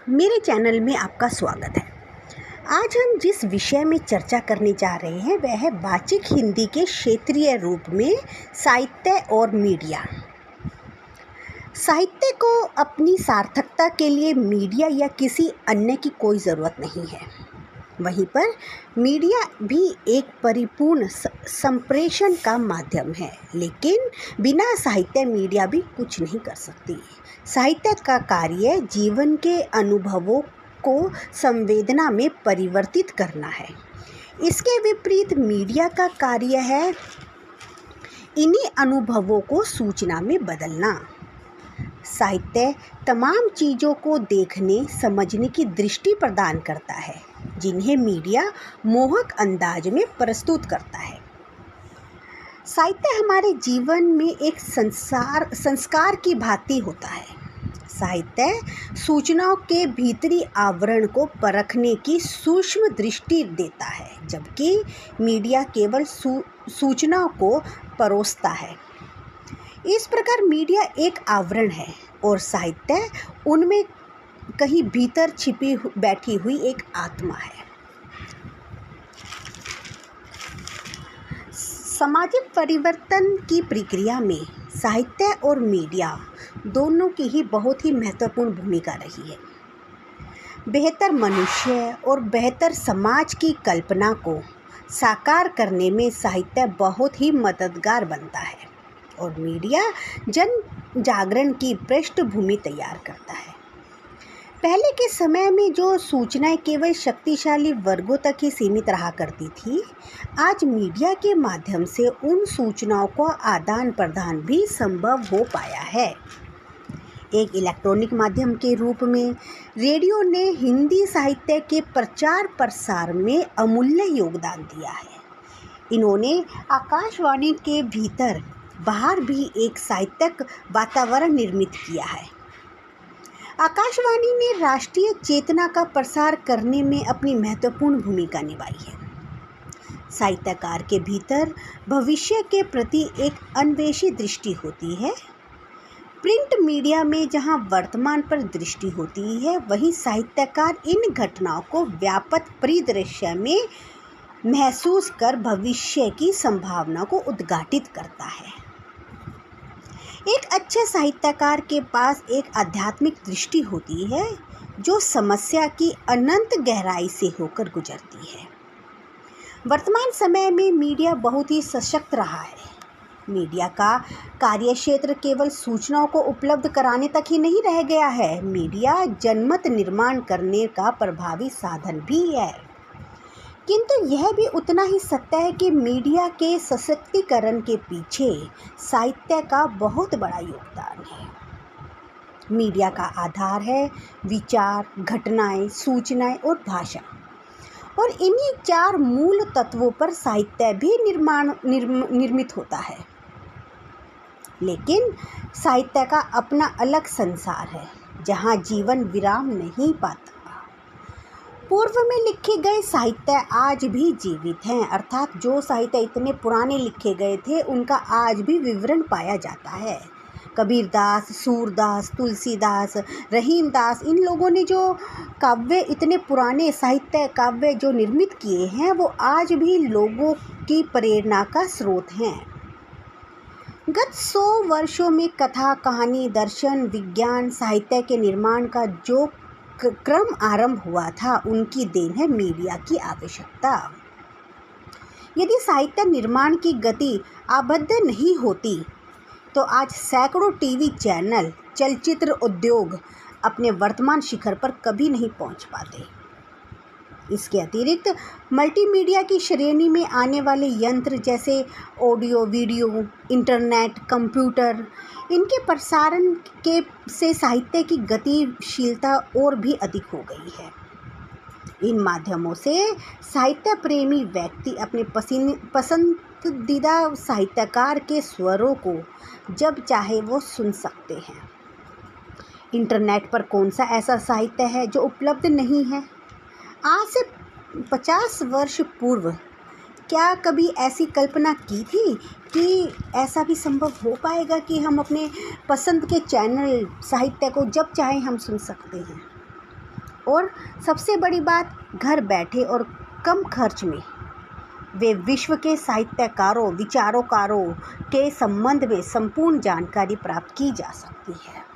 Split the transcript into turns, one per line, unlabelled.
मेरे चैनल में आपका स्वागत है। आज हम जिस विषय में चर्चा करने जा रहे हैं वह है वाचिक हिंदी के क्षेत्रीय रूप में साहित्य और मीडिया। साहित्य को अपनी सार्थकता के लिए मीडिया या किसी अन्य की कोई ज़रूरत नहीं है। वहीं पर मीडिया भी एक परिपूर्ण संप्रेषण का माध्यम है, लेकिन बिना साहित्य मीडिया भी कुछ नहीं कर सकती। साहित्य का कार्य जीवन के अनुभवों को संवेदना में परिवर्तित करना है। इसके विपरीत मीडिया का कार्य है इन्हीं अनुभवों को सूचना में बदलना। साहित्य तमाम चीज़ों को देखने समझने की दृष्टि प्रदान करता है, जिन्हें मीडिया मोहक अंदाज में प्रस्तुत करता है। साहित्य हमारे जीवन में एक संस्कार की भांति होता है। साहित्य सूचनाओं के भीतरी आवरण को परखने की सूक्ष्म दृष्टि देता है, जबकि मीडिया केवल सूचनाओं को परोसता है। इस प्रकार मीडिया एक आवरण है और साहित्य उनमें कहीं भीतर छिपी बैठी हुई एक आत्मा है। सामाजिक परिवर्तन की प्रक्रिया में साहित्य और मीडिया दोनों की ही बहुत ही महत्वपूर्ण भूमिका रही है। बेहतर मनुष्य और बेहतर समाज की कल्पना को साकार करने में साहित्य बहुत ही मददगार बनता है और मीडिया जन जागरण की पृष्ठभूमि तैयार करता है। पहले के समय में जो सूचनाएं केवल शक्तिशाली वर्गों तक ही सीमित रहा करती थी, आज मीडिया के माध्यम से उन सूचनाओं का आदान प्रदान भी संभव हो पाया है। एक इलेक्ट्रॉनिक माध्यम के रूप में रेडियो ने हिंदी साहित्य के प्रचार प्रसार में अमूल्य योगदान दिया है। इन्होंने आकाशवाणी के भीतर बाहर भी एक साहित्यिक वातावरण निर्मित किया है। आकाशवाणी ने राष्ट्रीय चेतना का प्रसार करने में अपनी महत्वपूर्ण भूमिका निभाई है। साहित्यकार के भीतर भविष्य के प्रति एक अन्वेषी दृष्टि होती है। प्रिंट मीडिया में जहां वर्तमान पर दृष्टि होती है, वहीं साहित्यकार इन घटनाओं को व्यापक परिदृश्य में महसूस कर भविष्य की संभावना को उद्घाटित करता है। एक अच्छे साहित्यकार के पास एक आध्यात्मिक दृष्टि होती है जो समस्या की अनंत गहराई से होकर गुजरती है। वर्तमान समय में मीडिया बहुत ही सशक्त रहा है। मीडिया का कार्यक्षेत्र केवल सूचनाओं को उपलब्ध कराने तक ही नहीं रह गया है। मीडिया जनमत निर्माण करने का प्रभावी साधन भी है, किंतु यह भी उतना ही सत्य है कि मीडिया के सशक्तिकरण के पीछे साहित्य का बहुत बड़ा योगदान है। मीडिया का आधार है विचार, घटनाएं, सूचनाएं और भाषा, और इन्हीं चार मूल तत्वों पर साहित्य भी निर्मित होता है। लेकिन साहित्य का अपना अलग संसार है, जहां जीवन विराम नहीं पाता। पूर्व में लिखे गए साहित्य आज भी जीवित हैं, अर्थात जो साहित्य इतने पुराने लिखे गए थे उनका आज भी विवरण पाया जाता है। कबीरदास, सूरदास, तुलसीदास, रहीमदास, इन लोगों ने जो काव्य, इतने पुराने साहित्य काव्य जो निर्मित किए हैं, वो आज भी लोगों की प्रेरणा का स्रोत हैं। गत 100 वर्षों में कथा, कहानी, दर्शन, विज्ञान, साहित्य के निर्माण का जो क्रम आरंभ हुआ था, उनकी देन है मीडिया की आवश्यकता। यदि साहित्य निर्माण की गति आबद्ध नहीं होती तो आज सैकड़ों टीवी चैनल, चलचित्र उद्योग अपने वर्तमान शिखर पर कभी नहीं पहुंच पाते। इसके अतिरिक्त मल्टीमीडिया की श्रेणी में आने वाले यंत्र जैसे ऑडियो, वीडियो, इंटरनेट, कंप्यूटर, इनके प्रसारण से साहित्य की गतिशीलता और भी अधिक हो गई है। इन माध्यमों से साहित्य प्रेमी व्यक्ति अपने पसंदीदा साहित्यकार के स्वरों को जब चाहे वो सुन सकते हैं। इंटरनेट पर कौन सा ऐसा साहित्य है जो उपलब्ध नहीं है? आज से 50 वर्ष पूर्व क्या कभी ऐसी कल्पना की थी कि ऐसा भी संभव हो पाएगा कि हम अपने पसंद के चैनल, साहित्य को जब चाहें हम सुन सकते हैं? और सबसे बड़ी बात, घर बैठे और कम खर्च में वे विश्व के साहित्यकारों, विचारकों के संबंध में संपूर्ण जानकारी प्राप्त की जा सकती है।